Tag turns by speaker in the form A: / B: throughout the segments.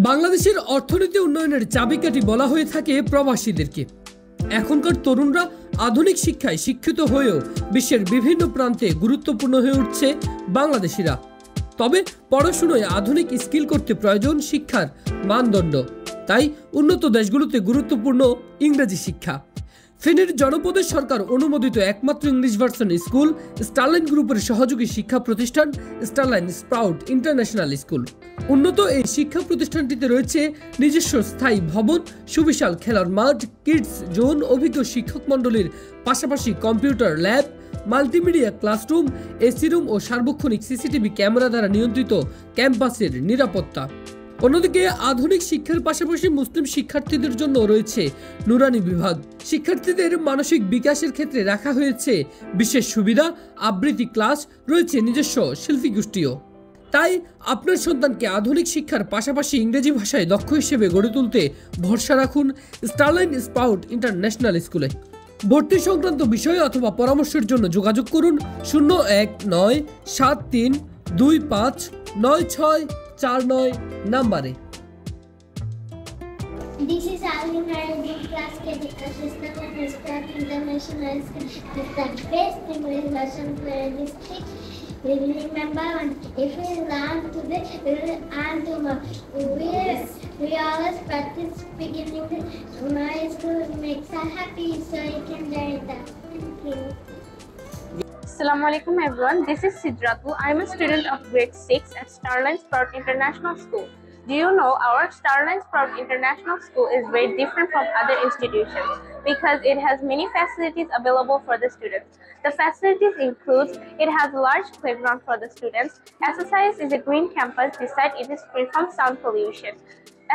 A: বাংলাদেশের অর্থনীতি উন্নয়নের চাবিকাঠি বলা হয়ে থাকে প্রবাসীদেরকে। এখনকার তরুণরা আধুনিক শিক্ষায় শিক্ষিত হয়েও বিশ্বের বিভিন্ন প্রান্তে গুরুত্বপূর্ণ হয়ে উঠছে বাংলাদেশিরা। তবে পড়াশোনায় আধুনিক স্কিল করতে প্রয়োজন শিক্ষার মানদণ্ড। তাই উন্নত দেশগুলোতে গুরুত্বপূর্ণ ইংরেজি শিক্ষা। ফেনীর জনপদের সরকার অনুমোদিত একমাত্র ইংলিশ ভার্সন স্কুল স্টারলাইন গ্রুপের সহযোগী শিক্ষা প্রতিষ্ঠান স্টারলাইন স্প্রাউট ইন্টারন্যাশনাল স্কুল। উন্নত এই শিক্ষা প্রতিষ্ঠানটিতে রয়েছে নিজস্ব স্থায়ী ভবন, সুবিশাল খেলার মাঠ, কিডস জোন, অভিজ্ঞ শিক্ষক মণ্ডলীর পাশাপাশি computer lab, multimedia classroom, AC room ও সার্বক্ষণিক সিসিটিভি ক্যামেরা দ্বারা নিয়ন্ত্রিত ক্যাম্পাসের নিরাপত্তা। অন্যদিকে আধুনিক শিক্ষার পাশাপাশি মুসলিম শিক্ষার্থীদের জন্য রয়েছে নুরানি বিভাগ। শিক্ষার্থীদের মানসিক বিকাশের ক্ষেত্রে রাখা হয়েছে বিশেষ সুবিধা, আবৃত্তি ক্লাস, রয়েছে নিজস্ব শিল্পী গোষ্ঠীও। তাই আপনার সন্তানকে আধুনিক শিক্ষার পাশাপাশি ইংরেজি ভাষায় দক্ষ হিসেবে গড়ে তুলতে ভরসা রাখুন স্টারলাইন স্প্রাউট ইন্টারন্যাশনাল স্কুলে। ভর্তি সংক্রান্ত বিষয় অথবা পরামর্শের জন্য যোগাযোগ করুন 019725969649 নাম্বারে।
B: This is Alvin Arabic class cadet assistant at Start International School. This is the best English lesson for district. We will remember one. If we learn today, we will earn tomorrow. We always practice beginning my school makes us happy, so you can learn that. Thank you.
C: Assalamu alaikum everyone, this is Sidratu. I am a student of grade 6 at Starline Sprout International School. Do you know our Starline Sprout International School is very different from other institutions because it has many facilities available for the students. The facilities include, it has a large playground for the students. SSIS is a green campus, besides it is free from sound pollution.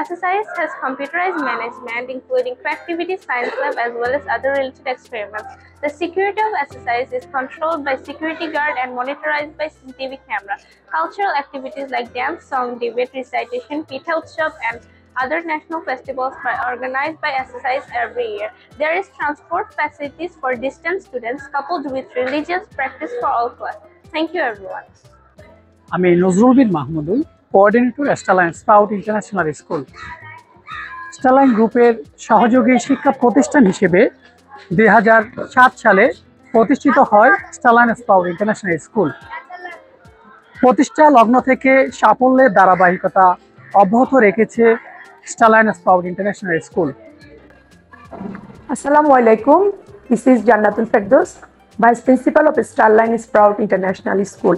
C: SSIS has computerized management including creativity science lab as well as other related experiments. The security of SSIS is controlled by security guard and monitored by CCTV camera. Cultural activities like dance, song, debate, recitation, pit health shop and other national festivals are organized by SSIS every year. There is transport facilities for distant students coupled with religious practice for all classes. Thank you everyone.
D: আমি Nazrul Bin Mahmudul, coordinator Starline Sprout International School. Starline গ্রুপের সহযোগী শিক্ষা প্রতিষ্ঠান হিসেবে 2007 সালে প্রতিষ্ঠিত হয় Starline Sprout International school. প্রতিষ্ঠা লগ্ন থেকে সাফল্যের ধারাবাহিকতা অব্যাহত রেখেছে Starline Sprout International school.
E: Assalamu alaikum. This is Jannatul Firdaus, Vice Principal of Starline Sprout International School.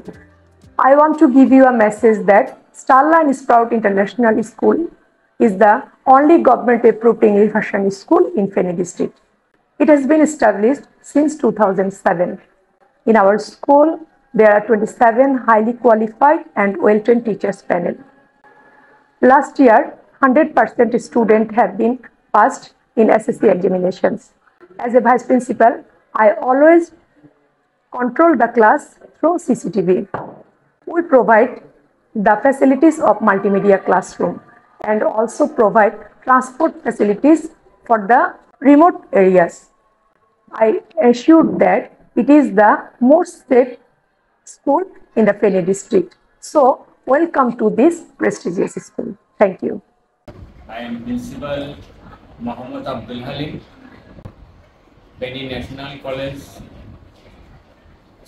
E: I want to give you a message that Starline Sprout International School is the only government-approved English version school in Feni district. It has been established since 2007. In our school, there are 27 highly qualified and well-trained teachers panel. Last year, 100% students have been passed in SSC examinations. As a Vice Principal, I always control the class through CCTV. We provide the facilities of multimedia classroom and also provide transport facilities for the remote areas. I assure that it is the most safe school in the Feni district. So, welcome to this prestigious school. Thank you.
F: I am Principal Mohammad Abdul Halim, Feni National College,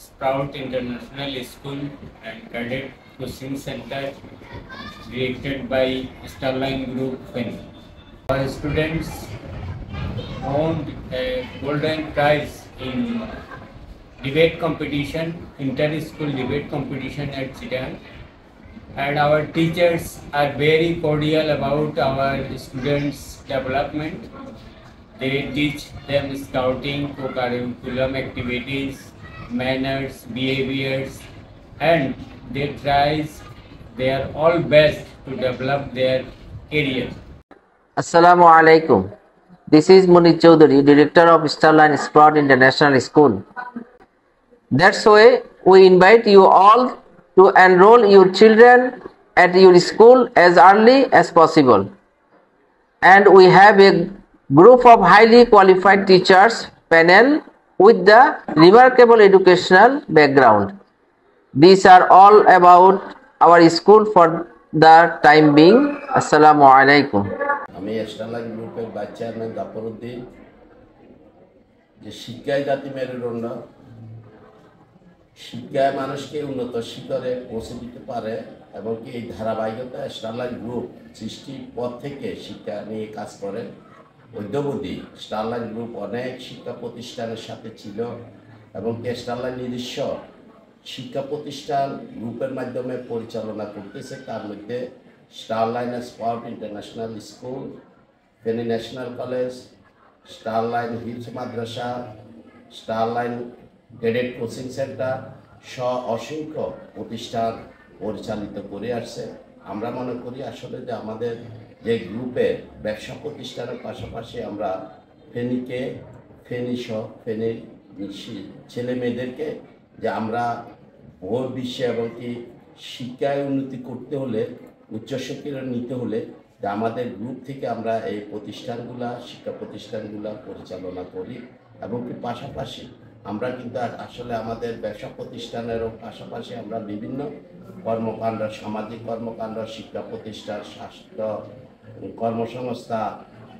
F: Sprout International School and Cadet Coaching Center, directed by Starline Group Feni. Our students won a golden prize in debate competition, inter-school debate competition at Chittagong. And our teachers are very cordial about our students' development. They teach them scouting, co-curriculum activities, manners, behaviors, and they try their all best to develop their career.
G: Assalamu alaikum. This is Munir Chaudhary, Director of Starline Sprout International School. That's why we invite you all to enroll your children at your school as early as possible. And we have a group of highly qualified teachers panel with the remarkable educational background. These are all about our school for the time being. Assalamu alaikum.
H: আমি Starline গ্রুপের vice chairman Zafar Uddin. যে শিক্ষায় জাতি মেরুদণ্ড, শিক্ষায় মানুষকে উন্নত শিখরে পৌঁছে দিতে পারে এবং কি এই ধারাবাহিকতা স্টারলাইন গ্রুপ সৃষ্টির পর থেকে শিক্ষা নিয়ে কাজ করে। অদ্যাবধি স্টারলাইন গ্রুপ অনেক শিক্ষা প্রতিষ্ঠানের সাথে ছিল এবং কি স্টারলাইন নিজস্ব শিক্ষা প্রতিষ্ঠান গ্রুপের মাধ্যমে পরিচালনা করতেছে। তার মধ্যে Starline Sprout International School, Feni National College, Starline Hills মাদ্রাসা, স্টারলাইন ক্যাডেট কোচিং সেন্টার সহ অসংখ্য প্রতিষ্ঠান পরিচালিত করে আসছে। আমরা মনে করি আসলে যে আমাদের যে গ্রুপের ব্যবসা প্রতিষ্ঠানের পাশাপাশি আমরা ফেনী সহ ফেনীর ছেলে মেয়েদেরকে যে আমরা বহির্বিশ্বে এবং কি শিক্ষায় উন্নতি করতে হলে উচ্চশিক্ষা নিতে হলে যে আমাদের গ্রুপ থেকে আমরা এই প্রতিষ্ঠানগুলা শিক্ষা প্রতিষ্ঠানগুলা পরিচালনা করি এবং কি পাশাপাশি আমরা কিন্তু আসলে আমাদের ব্যবসা প্রতিষ্ঠানেরও পাশাপাশি আমরা বিভিন্ন কর্মকাণ্ড, সামাজিক কর্মকাণ্ড, শিক্ষা প্রতিষ্ঠান, স্বাস্থ্য, কর্মসংস্থা,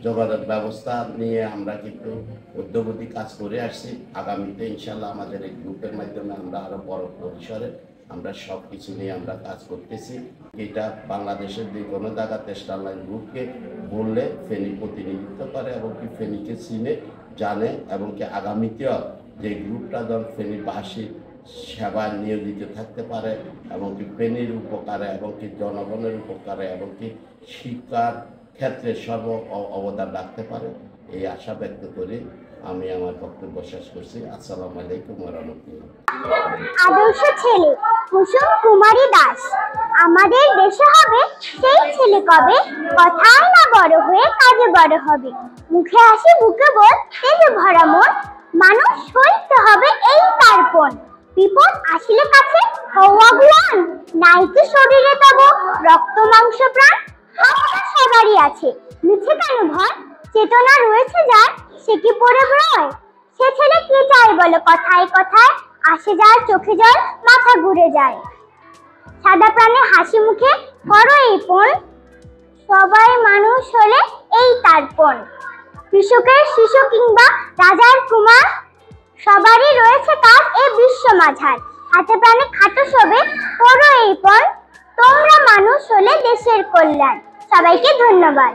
H: যোগাযোগ ব্যবস্থা নিয়ে আমরা কিন্তু অদ্যাবধি কাজ করে আসছি। আগামীতে ইনশাল্লাহ আমাদের এই গ্রুপের মাধ্যমে আমরা আরও বড় পরিসরে আমরা সব কিছু নিয়ে আমরা কাজ করতেছি। এটা বাংলাদেশের যে কোনো জায়গাতে স্টারলাইন গ্রুপকে বললে ফেনী প্রতিনিধিত্ব করে এবং কি ফেনীকে চিনে জানে এবং কি আগামীতেও যে গ্রুপটা যখন ফেনীবাসীর সেবায় নিয়োজিত থাকতে পারে এবং কি ফেনীর উপকারে এবং কি জনগণের উপকারে এবং কি শিক্ষার ক্ষেত্রে সর্ব অবদান রাখতে পারে এই আশা ব্যক্ত করে আমি আমার বক্তব্য শেষ করছি। আসসালামু আলাইকুম ওয়া রাহমাতুল্লাহ।
B: আদর্শ ছেলে কুসুম কুমারী দাস। আমাদের দেশে হবে সেই ছেলে কবে, কথায় না বড় হয়ে কাজে বড় হবে। মুখে হাসি বুকে বল, তেজে ভরা মন, মানুষ সইতে হবে এই তারপণ। বিপদ আসলে কাছে হওয়া গুলান, নাই কি শরীরে তব রক্ত মাংস প্রাণ। হাতটা সবারই আছে, মিছে কেন ভয়, চেতনা রয়েছে যার সে কি পড়ে ভয়। সে ছেলে কি চায় বলো কথায় কথায়, আসে যার চোখে জল মাথা ঘুরে যায়। সাদা প্রাণে হাসি মুখে করো এই পণ, সবাই মানুষ হলে এই তারপণ। কৃষকের শিশু কিংবা রাজার কুমার, সবারই রয়েছে কাজ এই বিশ্ব মাঝার। হাতে প্রাণে খাটো সবে করো এই পণ, তোমরা মানুষ হলে দেশের কল্যাণ। সবাইকে ধন্যবাদ।